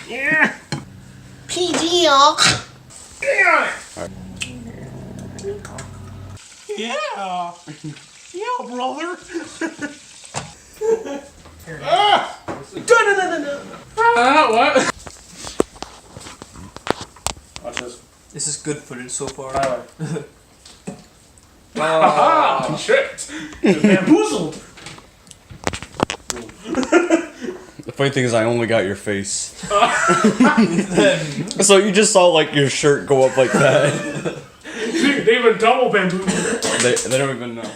Yeah. PG, y'all. Yeah. Yeah. Yeah, brother. What? Watch this. This is good footage so far. Ah, shit. Bamboozled. The funny thing is, I only got your face. So you just saw like your shirt go up like that. Dude, they even double bamboozled. They don't even know.